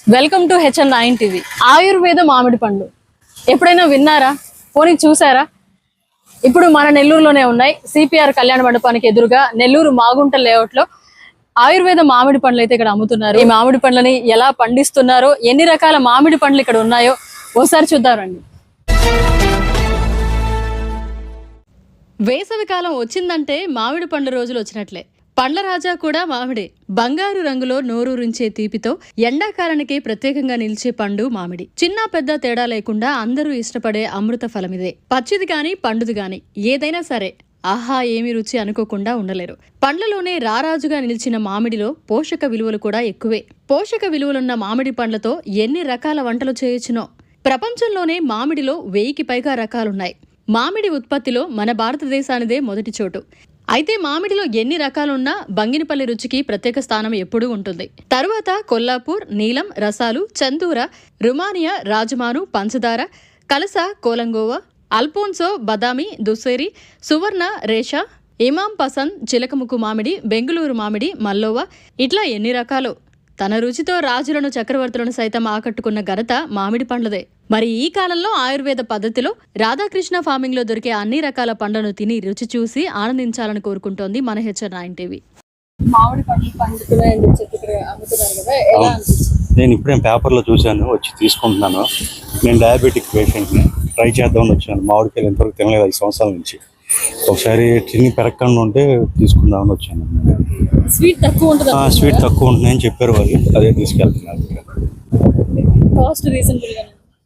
Welcome to HN9 TV. Ayurveda మామిడి పండు ఎప్పుడైనా విన్నారా? పోనీ చూసారా? ఇప్పుడు మన నెల్లూరులోనే ఉన్నాయి. సిపిఆర్ కళ్యాణ మండపానికి ఎదురుగా నెల్లూరు మాగుంట లేఅవుట్ లో ఆయుర్వేద మామిడి పండ్లు అయితే ఇక్కడ అమ్ముతున్నారు. ఈ మామిడి పండ్లని ఎలా పండిస్తున్నారో, ఎన్ని రకాల మామిడి పండ్లు ఇక్కడ ఉన్నాయో ఓసారి చూద్దామండి. వేసవి కాలం వచ్చిందంటే మామిడి పండ్ల రోజులు వచ్చినట్లే. పండ్ల రాజా కూడా మామిడే. బంగారు రంగులో నోరూరించే తీపితో ఎండాకాలానికి ప్రత్యేకంగా నిలిచే పండు మామిడి. చిన్న పెద్ద తేడా లేకుండా అందరూ ఇష్టపడే అమృత ఫలమిదే. పచ్చిది గాని పండుది గాని ఏదైనా సరే ఆహా ఏమి రుచి అనుకోకుండా ఉండలేరు. పండ్లలోనే రారాజుగా నిలిచిన మామిడిలో పోషక విలువలు కూడా ఎక్కువే. పోషక విలువలున్న మామిడి పండ్లతో ఎన్ని రకాల వంటలు చేయొచ్చునో. ప్రపంచంలోనే మామిడిలో 1000కి పైగా రకాలున్నాయి. మామిడి ఉత్పత్తిలో మన భారతదేశానిదే మొదటి చోటు. అయితే మామిడిలో ఎన్ని రకాలున్నా బంగినపల్లి రుచికి ప్రత్యేక స్థానం ఎప్పుడూ ఉంటుంది. తరువాత కొల్లాపూర్, నీలం, రసాలు, చందూర, రుమానియా, రాజమాను, పంచదార, కలస, కోలంగోవా, అల్పోన్సో, బదామి, దుస్సేరి, సువర్ణ, రేషా, ఇమాం పసంద్, చిలకముక్కు మామిడి, బెంగుళూరు మామిడి, మల్లోవా, ఇట్లా ఎన్ని రకాలు. తన రుచితో రాజులను, చక్రవర్తులను సైతం ఆకట్టుకున్న ఘనత మామిడి పండ్లదే. మరి ఈ కాలంలో ఆయుర్వేద పద్ధతిలో రాధాకృష్ణ ఫార్మింగ్ లో దొరికే అన్ని రకాల పండ్లను తిని రుచి చూసి ఆనందించాలని కోరుకుంటోంది మన HN9 టీవీ. మామిడి పండ్లు నేను ఇప్పుడే పేపర్లో చూశాను, వచ్చి తీసుకుంటున్నాను. నేను డయాబెటిక్ పేషెంట్ని, ట్రై చేద్దామని వచ్చాను. మామిడికాయలు ఎంతవరకు తినలేదు 5 సంవత్సరాల నుంచి. ఒకసారి తిని పెరగకుండా ఉంటే తీసుకుందామని వచ్చాను. స్వీట్ తక్కువ ఉంటుందని చెప్పారు వాళ్ళు, అదే తీసుకెళ్తున్నారు.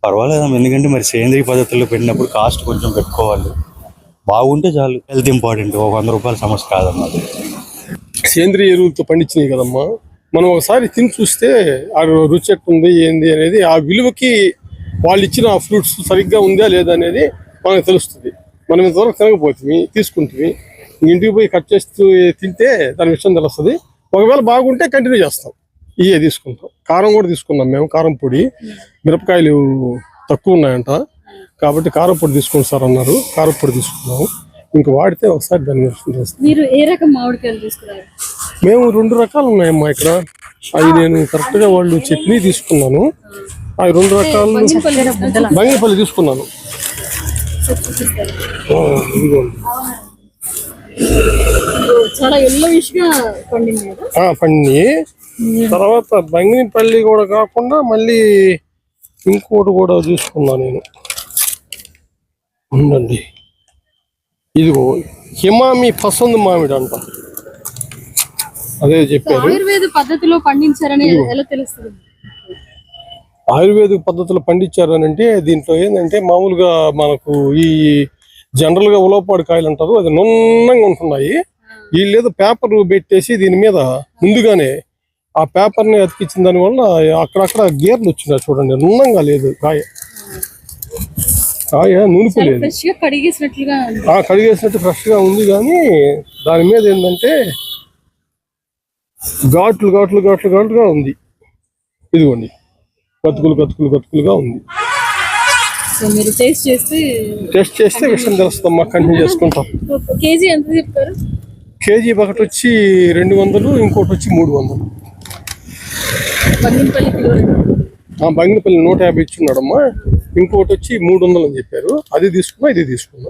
పర్వాలేదు, ఎందుకంటే మరి సేంద్రీయ పద్ధతుల్లో పెట్టినప్పుడు కాస్ట్ కొంచెం పెట్టుకోవాలి. బాగుంటే చాలు, హెల్త్ ఇంపార్టెంట్. 100 రూపాయల సమస్య కాదమ్మా. సేంద్రియ ఎరువులతో పండించినాయి కదమ్మా. మనం ఒకసారి తిని చూస్తే ఆ రుచి ఎట్టుంది ఏంది అనేది, ఆ విలువకి వాళ్ళు ఇచ్చిన ఆ ఫ్రూట్స్ సరిగ్గా ఉందా లేదా అనేది మనకు తెలుస్తుంది. మనం ఇంతవరకు తినకపోతుంది తీసుకుంటుంది, ఇంటికి పోయి కట్ చేస్తూ తింటే దాని విషయం తెలుస్తుంది. ఒకవేళ బాగుంటే కంటిన్యూ చేస్తాం, ఇవే తీసుకుంటాం. కారం కూడా తీసుకున్నాం మేము, కారం పొడి. మిరపకాయలు తక్కువ ఉన్నాయంట కాబట్టి కారం పొడి తీసుకోండి సార్ అన్నారు. కారం పొడి తీసుకున్నాము. ఇంకా వాడితే ఒకసారి దాన్ని చేస్తాం. మీరు ఏ రకం మామిడికాయలు తీసుకున్నారు? మేము 2 రకాలు ఉన్నాయమ్మా ఇక్కడ. అవి నేను కరెక్ట్గా వాళ్ళు చట్నీ తీసుకున్నాను. అవి 2 రకాలు బంగినపల్లి తీసుకున్నాను. చాలా ఎల్లోయిష్ గా పండింది. తర్వాత బంగినపల్లి కూడా కాకుండా మళ్ళీ ఇంకోటి కూడా చూసుకున్నా నేను. ఉండండి, ఇదిగో హిమామి పసంద్ మామిడి అంట, అదే చెప్పారు. ఆయుర్వేద పద్ధతిలో పండించారని ఎలా తెలుస్తుంది? ఆయుర్వేదిక పద్ధతిలో పండించారని అంటే దీంట్లో ఏంటంటే మామూలుగా మనకు ఈ జనరల్ గా ఉలవపాడు కాయలు అంటారు, అది నున్నంగా ఉంటున్నాయి. వీళ్ళేదో పేపర్ పెట్టేసి దీని మీద ముందుగానే ఆ పేపర్ ని అతికించిన దాని వల్ల అక్కడక్కడ గేర్లు వచ్చినాయి. చూడండి, నున్నంగా లేదు కాయ, నునుపు లేదు. కడిగేసినట్టు ఫ్రెష్ గా ఉంది. కానీ దాని మీద ఏంటంటే ఘాట్లుగా ఉంది. ఇదిగోండి, కతుకులుగా ఉంది. టేస్ట్ చేస్తే విషయం తెలుస్తాం. మాకు కంటిన్యూ చేసుకుంటాం. కేజీ ఎంత చెప్తారు? కేజీ ఒకటి వచ్చి 200, ఇంకోటి వచ్చి 300. బంగినపల్లి 150 ఇచ్చున్నాడమ్మా. ఇంకోటి వచ్చి 300 అని చెప్పారు. అది తీసుకున్నా, ఇది తీసుకున్నా.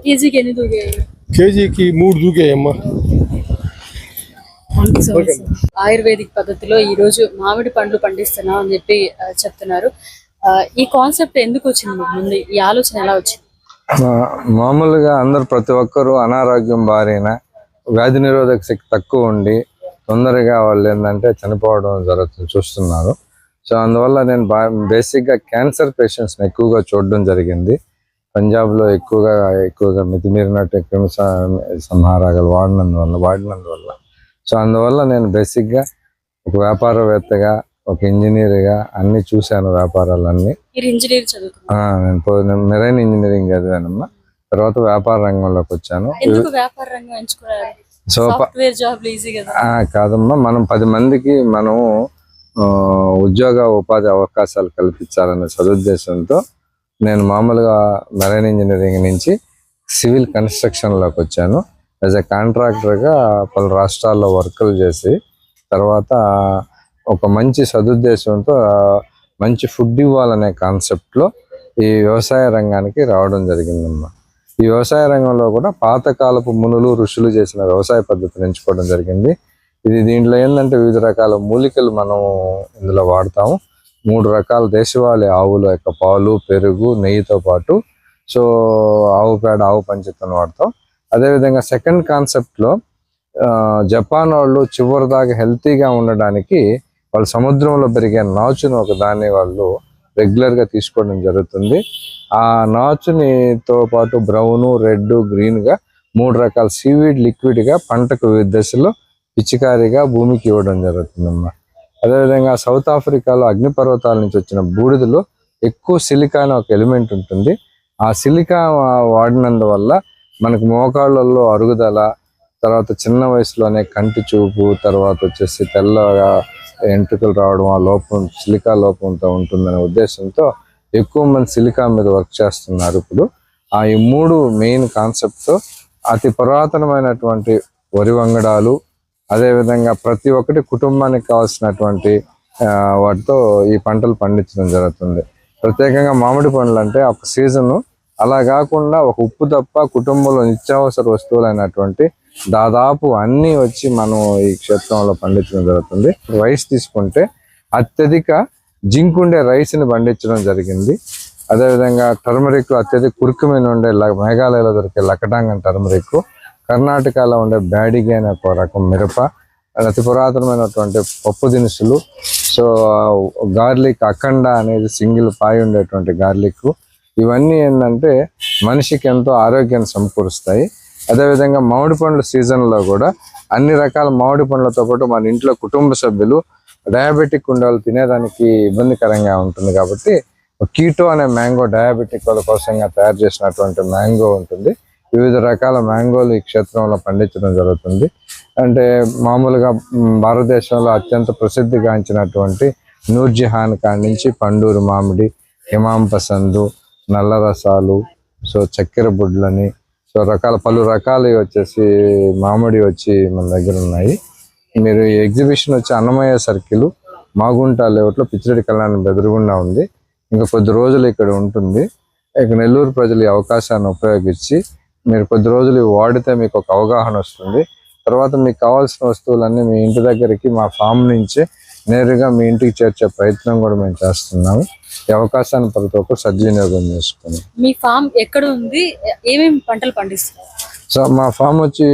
కేజీకి 3 దూకాయమ్మా. ఆయుర్వేదిక్ పద్ధతిలో ఈ రోజు మామిడి పండ్లు పండిస్తున్నాం అని చెప్పి చెప్తున్నారు. ఈ కాన్సెప్ట్ ఎందుకు వచ్చింది ముందు? ఈ ఆలోచన ఎలా వచ్చింది? మామూలుగా అందరు ప్రతి ఒక్కరు అనారోగ్యం బారిన, వ్యాధి నిరోధక శక్తి తక్కువ ఉండి తొందరగా వాళ్ళు ఏంటంటే చనిపోవడం జరుగుతుంది చూస్తున్నారు. సో అందువల్ల నేను బేసిక్గా క్యాన్సర్ పేషెంట్స్ని ఎక్కువగా చూడడం జరిగింది. పంజాబ్లో ఎక్కువగా మితిమీరినట్టు క్రిమి సంహారాలు వాడినందువల్ల. సో అందువల్ల నేను బేసిక్గా ఒక వ్యాపారవేత్తగా, ఒక ఇంజనీర్గా అన్ని చూశాను, వ్యాపారాలన్నీ. నేను మెరైన్ ఇంజనీరింగ్ చదివానమ్మా. తర్వాత వ్యాపార రంగంలోకి వచ్చాను. సో కాదమ్మా, మనం 10 మందికి మనం ఉపాధి అవకాశాలు కల్పించాలనే సదుద్దేశంతో నేను మామూలుగా మెరైన్ ఇంజనీరింగ్ నుంచి సివిల్ కన్స్ట్రక్షన్లోకి వచ్చాను. యాజ్ ఎ కాంట్రాక్టర్గా పలు రాష్ట్రాల్లో వర్కులు చేసి తర్వాత ఒక మంచి సదుద్దేశంతో మంచి ఫుడ్ ఇవ్వాలనే కాన్సెప్ట్లో ఈ వ్యవసాయ రంగానికి రావడం జరిగిందమ్మా. ఈ వ్యవసాయ రంగంలో కూడా పాతకాలపు మునులు ఋషులు చేసిన వ్యవసాయ పద్ధతిని ఎంచుకోవడం జరిగింది. దీంట్లో ఏంటంటే వివిధ రకాల మూలికలు మనం ఇందులో వాడతాము. 3 రకాల దేశవాళీ ఆవుల యొక్క పాలు, పెరుగు, నెయ్యితో పాటు సో ఆవు పేడ, ఆవు పంచితను వాడతాం. అదేవిధంగా సెకండ్ కాన్సెప్ట్లో జపాన్ వాళ్ళు చివరి దాకా హెల్తీగా ఉండడానికి వాళ్ళు సముద్రంలో పెరిగే నాచును ఒక దాన్ని వాళ్ళు రెగ్యులర్గా తీసుకోవడం జరుగుతుంది. ఆ నాచునితో పాటు బ్రౌను, రెడ్, గ్రీన్గా 3 రకాల సీవీడ్ లిక్విడ్గా పంటకు వివిధ దశలో పిచికారిగా భూమికి ఇవ్వడం జరుగుతుందమ్మా. అదేవిధంగా సౌత్ ఆఫ్రికాలో అగ్నిపర్వతాల నుంచి వచ్చిన బూడిదలో ఎక్కువ సిలికా అనే ఒక ఎలిమెంట్ ఉంటుంది. ఆ సిలికా వాడినందువల్ల మనకు మోకాళ్ళల్లో అరుగుదల, తర్వాత చిన్న వయసులోనే కంటి చూపు, తర్వాత వచ్చేసి తెల్లగా ఎంట్రుకలు రావడం, ఆ లోపం సిలికా లోపంతో ఉంటుందనే ఉద్దేశంతో ఎక్కువ మంది సిలికా మీద వర్క్ చేస్తున్నారు ఇప్పుడు. ఈ 3 మెయిన్ కాన్సెప్ట్తో అతి పురాతనమైనటువంటి వరి వంగడాలు, అదేవిధంగా ప్రతి ఒక్కటి కుటుంబానికి కావాల్సినటువంటి వాటితో ఈ పంటలు పండించడం జరుగుతుంది. ప్రత్యేకంగా మామిడి పండ్లు అంటే ఒక సీజను, అలా కాకుండా ఒక ఉప్పు తప్ప కుటుంబంలో నిత్యావసర వస్తువులు అయినటువంటి దాదాపు అన్నీ వచ్చి మనం ఈ క్షేత్రంలో పండించడం జరుగుతుంది. రైస్ తీసుకుంటే అత్యధిక జింక్ ఉండే రైస్ని పండించడం జరిగింది. అదేవిధంగా టర్మరిక్ అత్యధిక కురుకుమైన ఉండే మేఘాలయలో దొరికే లకటాంగన్ టర్మరిక్, కర్ణాటకలో ఉండే బ్యాడిగి అనే ఒక రకం మిరప, అతి పురాతనమైనటువంటి పప్పు దినుసులు, సో గార్లిక్ అఖండ అనేది సింగిల్ పాయి ఉండేటువంటి గార్లిక్, ఇవన్నీ ఏంటంటే మనిషికి ఎంతో ఆరోగ్యాన్ని సమకూరుస్తాయి. అదేవిధంగా మామిడి పండ్ల సీజన్లో కూడా అన్ని రకాల మామిడి పండ్లతో పాటు మన ఇంట్లో కుటుంబ సభ్యులు డయాబెటిక్ ఉండాలి, తినేదానికి ఇబ్బందికరంగా ఉంటుంది కాబట్టి కీటో అనే మ్యాంగో, డయాబెటిక్ వాళ్ళ కోసంగా తయారు చేసినటువంటి మ్యాంగో ఉంటుంది. వివిధ రకాల మ్యాంగోలు ఈ క్షేత్రంలో పండించడం జరుగుతుంది. అంటే మామూలుగా భారతదేశంలో అత్యంత ప్రసిద్ధిగాంచినటువంటి నూర్జహాన్ కాడి నుంచి పండూరు మామిడి, హిమాంపసందు, నల్ల రసాలు, సో చక్కెర బుడ్లని, సో పలు రకాలు వచ్చేసి మామిడి వచ్చి మన దగ్గర ఉన్నాయి. మీరు ఈ ఎగ్జిబిషన్ వచ్చి అన్నమయ్య సర్కిల్, మాగుంట లేఅవుట్లో పిచ్చిరెడ్డి కళ్యాణం ఎదురుగుండా ఉంది. ఇంకా కొద్ది రోజులు ఇక్కడ ఉంటుంది. ఇక నెల్లూరు ప్రజలు ఈ అవకాశాన్ని ఉపయోగించి మీరు కొద్ది రోజులు వాడితే మీకు ఒక అవగాహన వస్తుంది. తర్వాత మీకు కావాల్సిన వస్తువులన్నీ మీ ఇంటి దగ్గరికి మా ఫామ్ నుంచి నేరుగా మీ ఇంటికి చేర్చే ప్రయత్నం కూడా మేము చేస్తున్నాము. ఈ అవకాశాన్ని ప్రతి ఒక్కరు సద్వినియోగం చేసుకుని. మీ ఫామ్ ఎక్కడ ఉంది, ఏమేమి పంటలు పండిస్తారు? సో మా ఫామ్ వచ్చి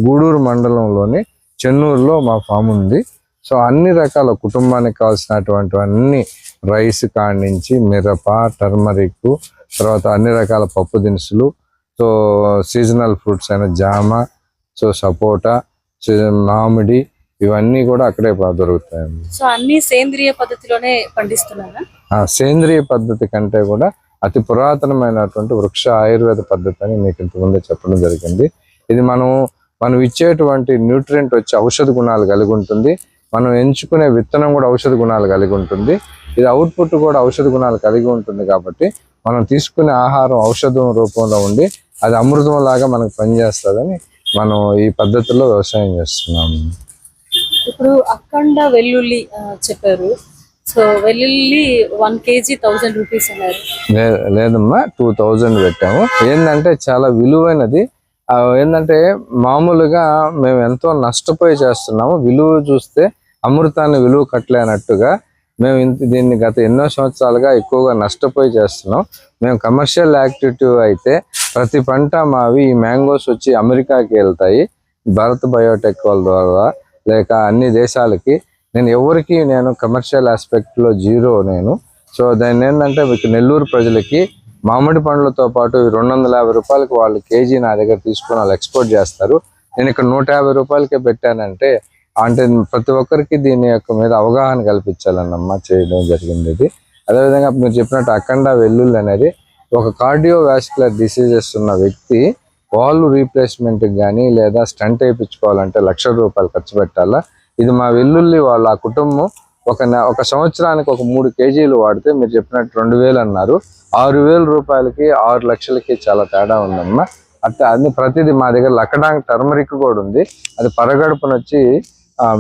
గూడూరు మండలంలోని చెన్నూరులో మా ఫామ్ ఉంది. సో అన్ని రకాల కుటుంబానికి కావాల్సినటువంటి అన్ని రైస్ కాడి నుంచి మిరప, టర్మరిక్, తర్వాత అన్ని రకాల పప్పు దినుసులు, సో సీజనల్ ఫ్రూట్స్ అయిన జామ, సో సపోటా, మామిడి, ఇవన్నీ కూడా అక్కడే దొరుకుతాయండి. సో అన్ని సేంద్రియ పద్ధతిలోనే పండిస్తున్నారా? సేంద్రియ పద్ధతి కంటే కూడా అతి పురాతనమైనటువంటి వృక్ష ఆయుర్వేద పద్ధతి అని మీకు ఇంతకుముందే చెప్పడం జరిగింది. ఇది మనం ఇచ్చేటువంటి న్యూట్రియంట్ వచ్చి ఔషధ గుణాలు కలిగి ఉంటుంది. మనం ఎంచుకునే విత్తనం కూడా ఔషధ గుణాలు కలిగి ఉంటుంది. ఇది అవుట్పుట్ కూడా ఔషధ గుణాలు కలిగి ఉంటుంది. కాబట్టి మనం తీసుకునే ఆహారం ఔషధం రూపంలో ఉండి అది అమృతం లాగా మనకు పనిచేస్తుందని మనం ఈ పద్ధతిలో వ్యవసాయం చేస్తున్నాము. ఇప్పుడు అఖండ వెల్లుల్లి చెప్పారు. సో వెల్లుల్లి 1 kg 1000 రూపీస్ అన్నారు. లేదమ్మా, 2000 పెట్టాము. ఏంటంటే చాలా విలువైనది. ఏంటంటే మామూలుగా మేము ఎంతో నష్టపోయి చేస్తున్నాము. విలువ చూస్తే అమృతాన్ని విలువ కట్టలేనట్టుగా మేము దీన్ని గత ఎన్నో సంవత్సరాలుగా ఎక్కువగా నష్టపోయి చేస్తున్నాం. మేము కమర్షియల్ యాక్టివిటీ అయితే ప్రతి పంట మావి ఈ మ్యాంగోస్ వచ్చి అమెరికాకి వెళ్తాయి భారత్ బయోటెక్ వాళ్ళ ద్వారా, లేక అన్ని దేశాలకి. నేను కమర్షియల్ ఆస్పెక్ట్లో జీరో నేను. సో దాన్ని ఏంటంటే మీకు నెల్లూరు ప్రజలకి మామిడి పండ్లతో పాటు 250 రూపాయలకి వాళ్ళు కేజీ నా దగ్గర తీసుకొని వాళ్ళు ఎక్స్పోర్ట్ చేస్తారు. నేను ఇక్కడ 150 రూపాయలకే పెట్టానంటే అంటే ప్రతి ఒక్కరికి దీని యొక్క మీద అవగాహన కల్పించాలన్నమ్మా చేయడం జరిగింది ఇది. అదేవిధంగా మీరు చెప్పినట్టు అఖండ వెల్లుల్లి అనేది ఒక కార్డియోవాస్కులర్ డిసీజెస్ ఉన్న వ్యక్తి వాల్వ్ రీప్లేస్మెంట్కి కానీ లేదా స్టంట్ వేయించుకోవాలంటే ₹1,00,000 ఖర్చు పెట్టాలా. ఇది మా వెల్లుల్లి వాళ్ళ ఆ కుటుంబం ఒక సంవత్సరానికి ఒక 3 కేజీలు వాడితే మీరు చెప్పినట్టు 2,000 అన్నారు, ₹6,000కి 6 లక్షలకి చాలా తేడా ఉందమ్మా. అట్లా అన్ని ప్రతిదీ మా దగ్గర లకడాంగ్ టర్మరిక్ కూడా ఉంది. అది పరగడుపునొచ్చి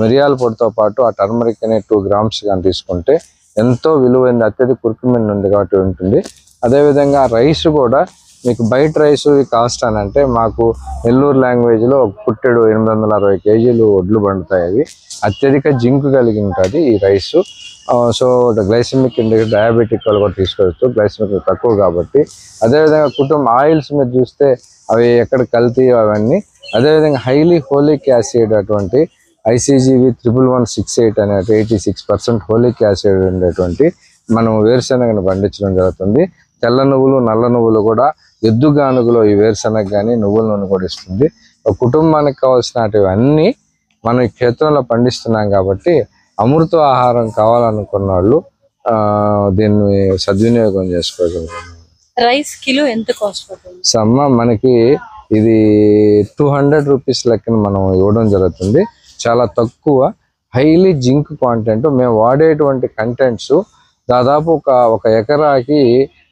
మిరియాల పొడితో పాటు ఆ టర్మరిక్ అనే 2 grams కానీ తీసుకుంటే ఎంతో విలువైంది, అత్యధిక కుర్కుమిన్ ఉంది కాబట్టి ఉంటుంది. అదేవిధంగా రైస్ కూడా మీకు బయట రైస్ కాస్ట్ అని అంటే మాకు నెల్లూరు లాంగ్వేజ్లో ఒక పుట్టెడు 860 కేజీలు వడ్లు పండుతాయి. అవి అత్యధిక జింక్ కలిగి ఉంటుంది ఈ rice. So glycemic index diabetic వాళ్ళు కూడా తీసుకోవచ్చు, గ్లైసెమిక్ తక్కువ కాబట్టి. అదేవిధంగా కుటుంబ ఆయిల్స్ మీద చూస్తే అవి ఎక్కడ కల్తీ అవన్నీ. అదేవిధంగా హైలీ హోలిక్ యాసిడ్ అటువంటి ICGV 11168 అనే 86% హోలిక్ యాసిడ్ ఉండేటువంటి మనం వేరుశనగను పండించడం జరుగుతుంది. తెల్ల నువ్వులు నల్ల నువ్వులు కూడా ఎద్దుగానుగులో ఈ వేరుశనగ కానీ నువ్వుల నూనె కూడా ఇస్తుంది. ఒక కుటుంబానికి కావాల్సినవి అన్నీ మనం ఈ క్షేత్రంలో పండిస్తున్నాం కాబట్టి అమృత ఆహారం కావాలనుకున్న వాళ్ళు దీన్ని సద్వినియోగం చేసుకోగలుగుతారు. రైస్ కిలో ఎంత కాస్ట్ పడుతుంది? సమ్మ మనకి ఇది 200 రూపీస్ లెక్కన మనం ఇవ్వడం జరుగుతుంది. చాలా తక్కువ హైలీ జింక్ కాంటెంట్. మేము వాడేటువంటి కంటెంట్స్ దాదాపు ఒక ఎకరాకి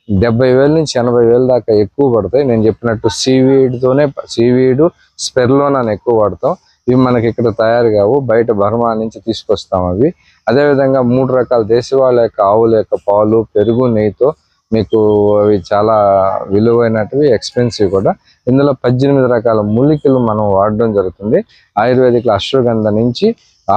70,000 నుంచి 80,000 దాకా ఎక్కువ పడతాయి. నేను చెప్పినట్టు సీవీడ్ స్పెర్లోన్ అని ఎక్కువ వాడతాం. ఇవి మనకి ఇక్కడ తయారు కావు, బయట బర్మా నుంచి తీసుకొస్తాం అవి. అదేవిధంగా 3 రకాల దేశవాళ యొక్క ఆవుల యొక్క పాలు, పెరుగు, నెయ్యితో మీకు అవి చాలా విలువైనటివి, ఎక్స్పెన్సివ్ కూడా. ఇందులో 18 రకాల మూలికలు మనం వాడడం జరుగుతుంది. ఆయుర్వేదిక్లో అశ్వగంధ నుంచి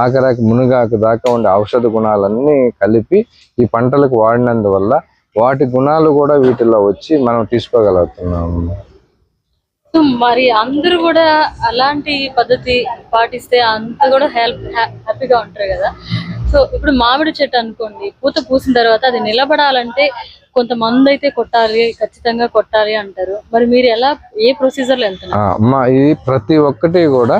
ఆఖరాకి మునగాకు దాకా ఉండే ఔషధ గుణాలన్నీ కలిపి ఈ పంటలకు వాడినందువల్ల వాటి గుణాలు కూడా వీటిలో వచ్చి మనం తీసుకోగలుగుతున్నాము. మరి అందరూ కూడా అలాంటి పద్ధతి పాటిస్తే అంత కూడా హ్యాపీగా ఉంటారు కదా. సో ఇప్పుడు మామిడి చెట్టు అనుకోండి, పూత పూసిన తర్వాత అది నిలబడాలంటే కొంతమంది అయితే ఖచ్చితంగా కొట్టాలి అంటారు. మరి మీరు ఏ ప్రొసీజర్లో వెళ్తున్నారు? అమ్మా, ఇది ప్రతి ఒక్కటి కూడా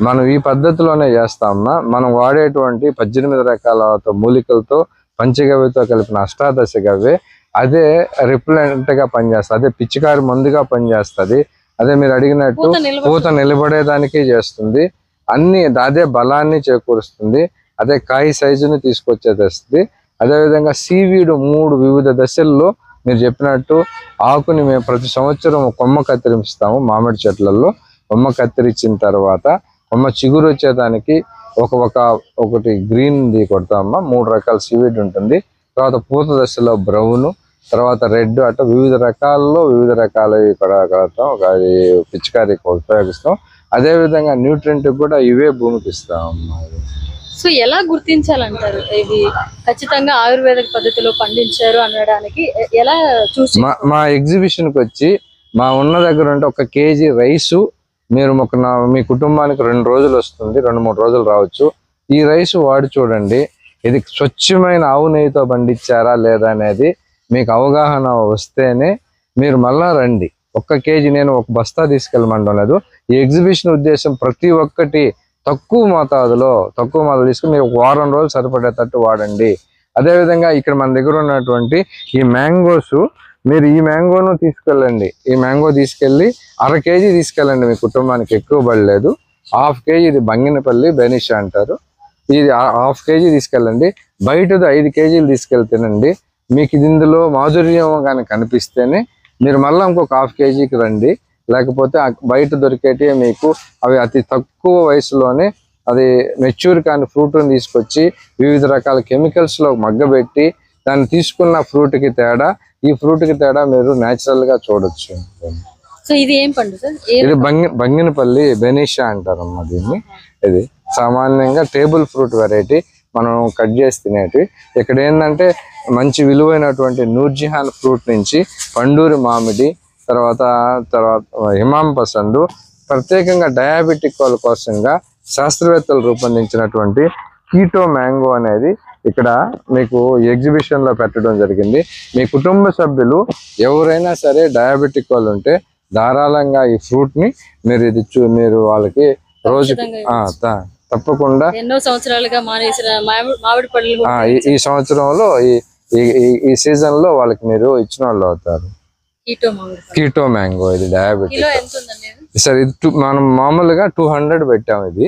మనం ఈ పద్ధతిలోనే చేస్తామమ్మా. మనం వాడేటువంటి 18 రకాల మూలికలతో పంచగవ్యతో కలిపిన అష్టాదశ గవ్వే అదే రిప్లెంట్ గా పనిచేస్తుంది, అదే పిచ్చికారి మందుగా పనిచేస్తుంది. అదే మీరు అడిగినట్టు పూత నిలబడేదానికి చేస్తుంది, అదే బలాన్ని చేకూరుస్తుంది, అదే కాయ సైజుని తీసుకొచ్చేస్తుంది. అదేవిధంగా సీవీడ్ 3 వివిధ దశల్లో మీరు చెప్పినట్టు ఆకుని మేము ప్రతి సంవత్సరం కొమ్మ కత్తిరిస్తాము. మామిడి చెట్లలో కొమ్మ కత్తిరించిన తర్వాత కొమ్మ చిగురు వచ్చేదానికి ఒకటి గ్రీన్ది కొడతామమ్మా. 3 రకాల సీవీడ్ ఉంటుంది. తర్వాత పూత దశలో బ్రౌన్, తర్వాత రెడ్, అట్లా వివిధ రకాలు ఇక్కడ కడతాం, పిచికారీ ఉపయోగిస్తాం. అదేవిధంగా న్యూట్రియంట్ కూడా ఇవే భూమికి ఇస్తామమ్మా. సో ఎలా గుర్తించాలంటారు ఇది ఖచ్చితంగా ఆయుర్వేదిక పద్ధతిలో పండించారు అనడానికి? ఎలా చూసి మా ఎగ్జిబిషన్కి వచ్చి మా ఉన్న దగ్గర ఉంటే 1 కేజీ రైసు మీరు మీ కుటుంబానికి 2 రోజులు వస్తుంది, 2-3 రోజులు రావచ్చు. ఈ రైసు వాడి చూడండి, ఇది స్వచ్ఛమైన ఆవు నెయ్యితో పండించారా లేదా అనేది మీకు అవగాహన వస్తేనే మీరు మళ్ళా రండి. 1 కేజీ నేను 1 బస్తా తీసుకెళ్ళమంటం లేదు. ఈ ఎగ్జిబిషన్ ఉద్దేశం ప్రతి ఒక్కటి తక్కువ మోతాదులో తీసుకుని మీరు 1 వారం రోజులు సరిపడేటట్టు వాడండి. అదేవిధంగా ఇక్కడ మన దగ్గర ఉన్నటువంటి ఈ మ్యాంగోస్, మీరు ఈ మ్యాంగోను తీసుకెళ్ళండి. ఈ మ్యాంగో తీసుకెళ్ళి 1/2 కేజీ తీసుకెళ్ళండి, మీ కుటుంబానికి ఎక్కువ పడలేదు. 1/2 కేజీ ఇది బంగినపల్లి బెనిషా అంటారు, ఇది 1/2 కేజీ తీసుకెళ్ళండి. బయటది 5 కేజీలు తీసుకెళ్తేనండి మీకు ఇది ఇందులో మాధుర్యం కానీ కనిపిస్తేనే మీరు మళ్ళీ ఇంకొక 1/2 కేజీకి రండి. లేకపోతే బయట దొరికేటి మీకు అవి అతి తక్కువ వయసులోనే అది మెచ్యూర్ కాని ఫ్రూట్ని తీసుకొచ్చి వివిధ రకాల కెమికల్స్లో మగ్గబెట్టి దాన్ని తీసుకున్న ఫ్రూట్కి తేడా, ఈ ఫ్రూట్కి తేడా మీరు న్యాచురల్గా చూడొచ్చు. సో ఇది ఏం పండు సార్? ఇది బంగినపల్లి బెనిషా అంటారమ్మా దీన్ని. ఇది సామాన్యంగా టేబుల్ ఫ్రూట్ వెరైటీ, మనం కట్ చేసి తినేటివి. ఇక్కడ ఏంటంటే మంచి విలువైనటువంటి నూర్జిహాన్ ఫ్రూట్ నుంచి పండూరి మామిడి, తర్వాత హిమాం పసందు, ప్రత్యేకంగా డయాబెటిక్ వాళ్ళ కోసంగా శాస్త్రవేత్తలు రూపొందించినటువంటి కీటో మ్యాంగో అనేది ఇక్కడ మీకు ఎగ్జిబిషన్ లో పెట్టడం జరిగింది. మీ కుటుంబ సభ్యులు ఎవరైనా సరే డయాబెటిక్ వాళ్ళు ఉంటే ధారాళంగా ఈ ఫ్రూట్ ని మీరు వాళ్ళకి రోజు తప్పకుండా ఎన్నో సంవత్సరాలుగా మానేసిన మామిడి పళ్ళు ఈ సంవత్సరంలో ఈ సీజన్ లో వాళ్ళకి మీరు ఇచ్చిన వాళ్ళు అవుతారు. కీటో మ్యాంగో ఇది డయాబెటిక్ సార్. ఇది మనం మామూలుగా 200 పెట్టాము ఇది.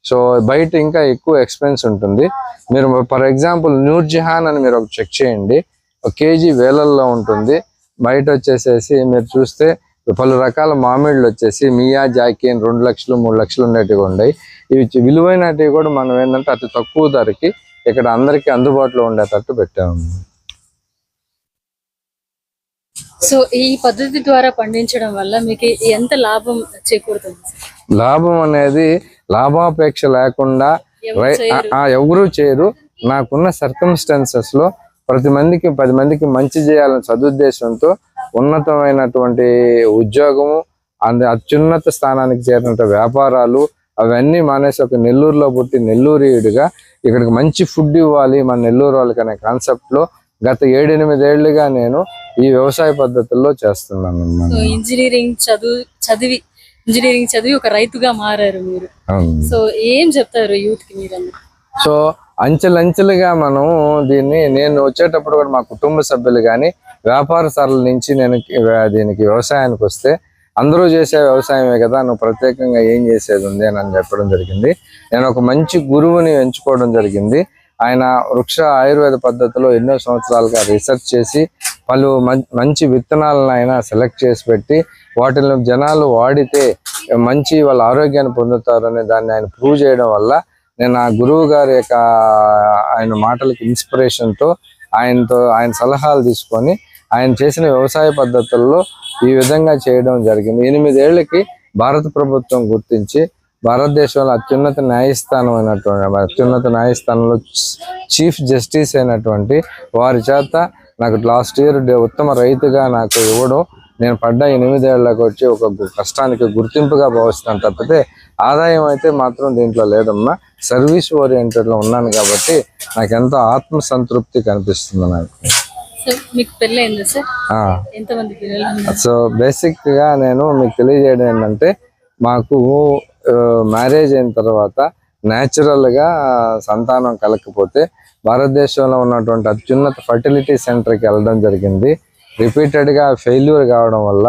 సో బయట ఇంకా ఎక్కువ ఎక్స్పెన్స్ ఉంటుంది. మీరు ఫర్ ఎగ్జాంపుల్ నూర్జిహాన్ అని మీరు ఒక చెక్ చేయండి, 1 కేజీ వేలల్లో ఉంటుంది. బయట వచ్చేసేసి మీరు చూస్తే పలు రకాల మామిళ్ళు వచ్చేసి మియా జాకీ 2 లక్షలు 3 లక్షలు ఉండేటివి ఉన్నాయి. ఇవి విలువైనటివి కూడా మనం ఏంటంటే అతి తక్కువ ధరకి ఇక్కడ అందరికీ అందుబాటులో ఉండేటట్టు పెట్టాము. సో ఈ పద్ధతి ద్వారా పండించడం వల్ల మీకు ఎంత లాభం చేకూరుతుంది? లాభం అనేది లాభాపేక్ష లేకుండా ఎవరు చేయరు. నాకున్న సర్కమ్స్టాన్సెస్ లో 10 మందికి మంచి చేయాలని సదుద్దేశంతో ఉన్నతమైనటువంటి ఉద్యోగము, అత్యున్నత స్థానానికి చేరిన వ్యాపారాలు అవన్నీ మానేసి ఒక నెల్లూరులో పుట్టి నెల్లూరియుడిగా ఇక్కడికి మంచి ఫుడ్ ఇవ్వాలి మన నెల్లూరు వాళ్ళకి అనే కాన్సెప్ట్ లో గత 7-8 ఏళ్లుగా నేను ఈ వ్యవసాయ పద్ధతుల్లో చేస్తున్నాను. ఇంజనీరింగ్ చదివి ఒక రైతుగా మారారు మీరు. సో ఏం చెప్తారు యూత్ కి మీరు? సో అంచెలంచెలుగా మనం నేను వచ్చేటప్పుడు కూడా మా కుటుంబ సభ్యులు కానీ వ్యాపారస్తుల నుంచి నేను దీనికి వ్యవసాయానికి వస్తే అందరూ చేసే వ్యవసాయమే కదా, నువ్వు ప్రత్యేకంగా ఏం చేసేది ఉంది అని చెప్పడం జరిగింది. నేను ఒక మంచి గురువుని ఎంచుకోవడం జరిగింది. ఆయన వృక్ష ఆయుర్వేద పద్ధతిలో ఎన్నో సంవత్సరాలుగా రీసెర్చ్ చేసి పలు మంచి విత్తనాలను ఆయన సెలెక్ట్ చేసి పెట్టి వాటిని జనాలు వాడితే మంచి వాళ్ళ ఆరోగ్యాన్ని పొందుతారు అనే దాన్ని ఆయన ప్రూవ్ చేయడం వల్ల నేను ఆ గురువు గారి యొక్క ఆయన మాటలకి ఇన్స్పిరేషన్తో ఆయన సలహాలు తీసుకొని ఆయన చేసిన వ్యవసాయ పద్ధతుల్లో ఈ విధంగా చేయడం జరిగింది. 8 ఏళ్లకి భారత ప్రభుత్వం గుర్తించి భారతదేశంలో అత్యున్నత న్యాయస్థానంలో చీఫ్ జస్టిస్ అయినటువంటి వారి చేత నాకు లాస్ట్ ఇయర్ ఉత్తమ రైతుగా నాకు ఇవ్వడం, నేను పడ్డ 8 ఏళ్ళకి వచ్చి ఒక కష్టానికి గుర్తింపుగా భావిస్తాను తప్పితే ఆదాయం అయితే మాత్రం దీంట్లో లేదమ్మా. సర్వీస్ ఓరియంటెడ్లో ఉన్నాను కాబట్టి నాకు ఎంతో ఆత్మసంతృప్తి కనిపిస్తుంది నాకు. మీకు పెళ్ళైందా సార్? ఎంతమంది పిల్లలు? సో బేసిక్ గా నేను మీకు తెలియజేయడం ఏంటంటే మాకు మ్యారేజ్ అయిన తర్వాత న్యాచురల్ గా సంతానం కలగకపోతే భారతదేశంలో ఉన్నటువంటి అత్యున్నత ఫర్టిలిటీ సెంటర్కి వెళ్ళడం జరిగింది. రిపీటెడ్ గా ఫెయిల్యూర్ కావడం వల్ల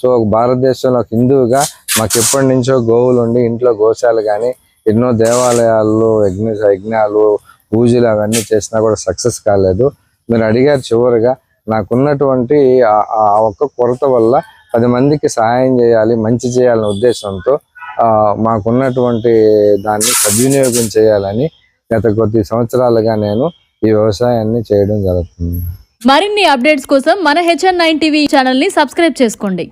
సో భారతదేశంలో హిందువుగా మాకు ఎప్పటి నుంచో గోవులు ఉండి ఇంట్లో గోశాలు కానీ ఎన్నో దేవాలయాల్లో యజ్ఞాలు పూజలు అవన్నీ చేసినా కూడా సక్సెస్ కాలేదు. మీరు అడిగారు చివరిగా నాకున్నటువంటి ఆ ఒక్క కొరత వల్ల 10 మందికి సహాయం చేయాలి, మంచి చేయాలనే ఉద్దేశంతో మాకున్నటువంటి దాన్ని సద్వినియోగం చేయాలని గత కొద్ది సంవత్సరాలుగా నేను ఈ వ్యవసాయాన్ని చేయడం జరుగుతుంది. మరిన్ని అప్డేట్స్ కోసం మన HN9 టీవీ ఛానల్ ని సబ్స్క్రైబ్ చేసుకోండి.